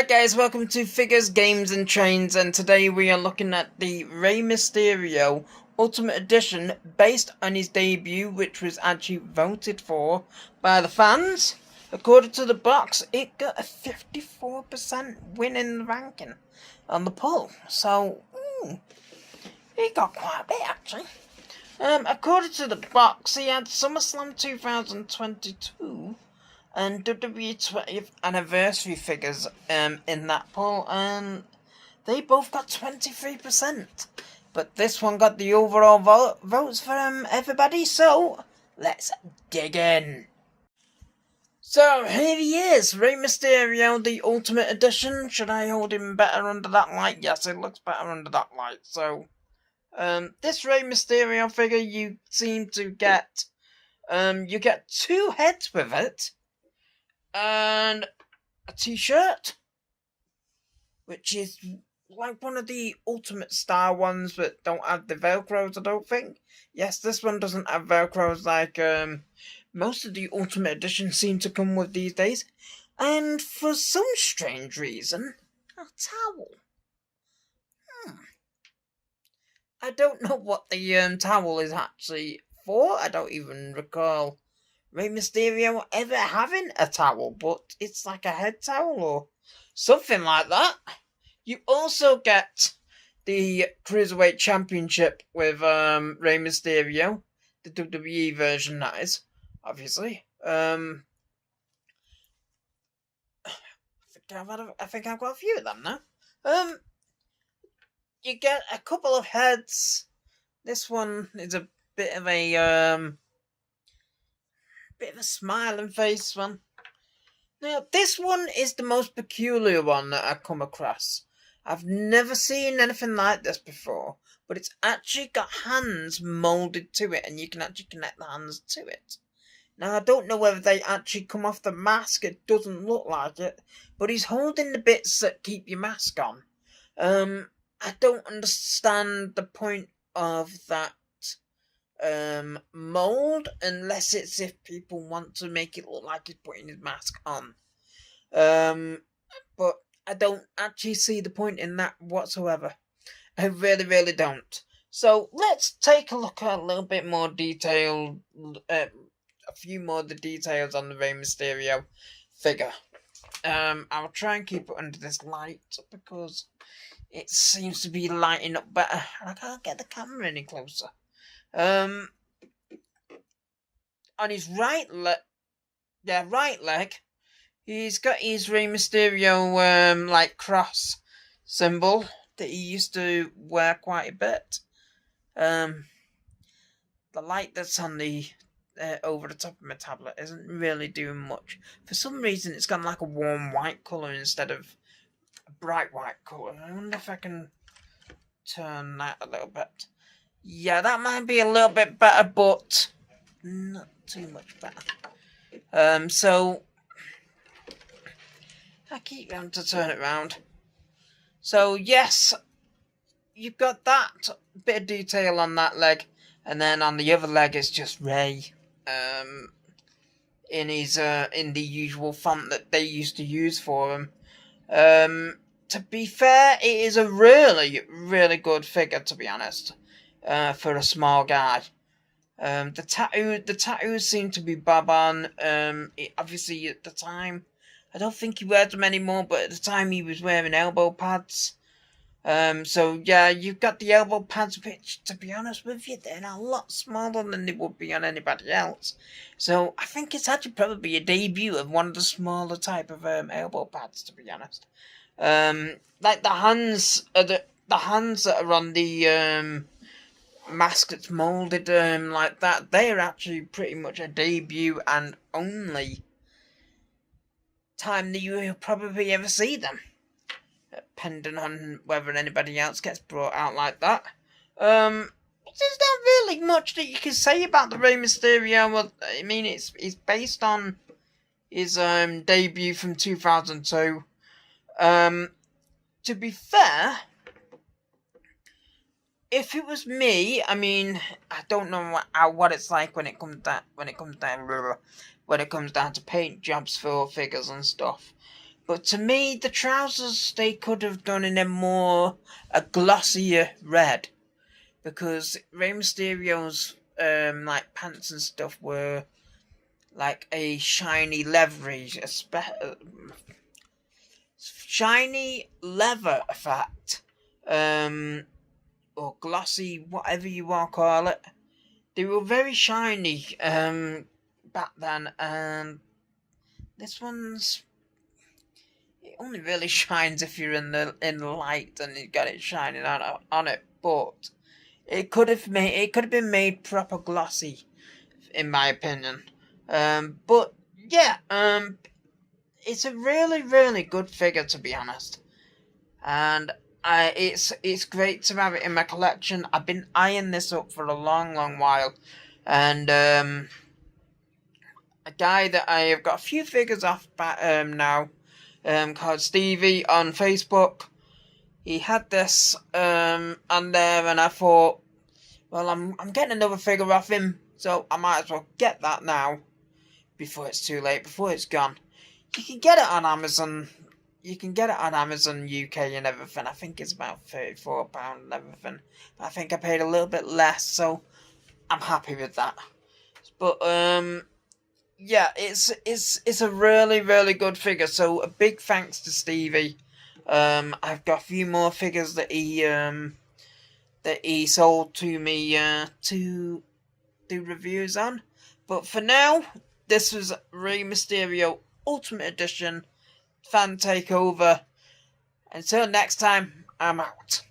Hi guys, welcome to Figures, Games and Trains, and today we are looking at the Rey Mysterio Ultimate Edition based on his debut, which was actually voted for by the fans. According to the box, it got a 54% winning ranking on the poll, so it got quite a bit actually. According to the box, he had SummerSlam 2022 and WWE 20th anniversary figures in that poll, and they both got 23%. But this one got the overall votes from everybody, so let's dig in. So here he is, Rey Mysterio, the Ultimate Edition. Should I hold him better under that light? Yes, it looks better under that light. So, this Rey Mysterio figure, you seem to get, you get two heads with it. And a t-shirt, which is like one of the Ultimate Star ones but don't have the velcros, I don't think. Yes, this one doesn't have velcros like most of the Ultimate Editions seem to come with these days. And for some strange reason, a towel. I don't know what the towel is actually for. I don't even recall Rey Mysterio ever having a towel, but it's like a head towel or something like that. You also get the Cruiserweight Championship with Rey Mysterio, the WWE version that is, obviously. I think I've got a few of them now. You get a couple of heads. This one is a bit of a smiling face one. Now, this one is the most peculiar one that I've come across. I've never seen anything like this before, but it's actually got hands moulded to it, and you can actually connect the hands to it. Now, I don't know whether they actually come off the mask. It doesn't look like it, but he's holding the bits that keep your mask on. I don't understand the point of that mold unless it's if people want to make it look like he's putting his mask on. But I don't actually see the point in that whatsoever. I really don't. So let's take a look at a little bit more detail, a few more of the details on the Rey Mysterio figure. I'll try and keep it under this light because it seems to be lighting up better. I can't get the camera any closer. On his right leg, he's got his Rey Mysterio like cross symbol that he used to wear quite a bit. The light that's on the over the top of my tablet isn't really doing much. For some reason, it's got like a warm white colour instead of a bright white colour. I wonder if I can turn that a little bit. Yeah, that might be a little bit better, but not too much better. So I keep having to turn it around. So yes, you've got that bit of detail on that leg, and then on the other leg it's just Rey, in his in the usual font that they used to use for him. To be fair, it is a really good figure, to be honest. For a small guy. The tattoos seem to be bob on. Obviously at the time, I don't think he wears them anymore, but at the time he was wearing elbow pads. So yeah, you've got the elbow pads, which, to be honest with you, they're a lot smaller than they would be on anybody else. So I think it's actually probably a debut of one of the smaller type of elbow pads, to be honest. Like the hands that are on the mask that's molded like that, they're actually pretty much a debut and only time that you will probably ever see them, depending on whether anybody else gets brought out like that. There's not really much that you can say about the Rey Mysterio. Well, I mean, it's based on his debut from 2002. To be fair, if it was me, I mean, I don't know what it's like when it comes down to paint jobs for figures and stuff. But to me, the trousers, they could have done in a glossier red. Because Rey Mysterio's like pants and stuff were like a shiny leathery, shiny leather effect, or glossy, whatever you want to call it. They were very shiny back then, and this one's, it only really shines if you're in the light and you got it shining on it. But it could have been made proper glossy, in my opinion. But yeah, it's a really, really good figure, to be honest, and it's great to have it in my collection. I've been eyeing this up for a long, long while, and a guy that I have got a few figures off now, called Stevie on Facebook. He had this on there, and I thought, well, I'm getting another figure off him, so I might as well get that now before it's too late, before it's gone. You can get it on Amazon. You can get it on Amazon UK and everything. I think it's about £34 and everything. But I think I paid a little bit less, so I'm happy with that. But yeah, it's a really, really good figure. So a big thanks to Stevie. I've got a few more figures that he sold to me to do reviews on. But for now, this was Rey Mysterio Ultimate Edition Fan Takeover. Until next time, I'm out.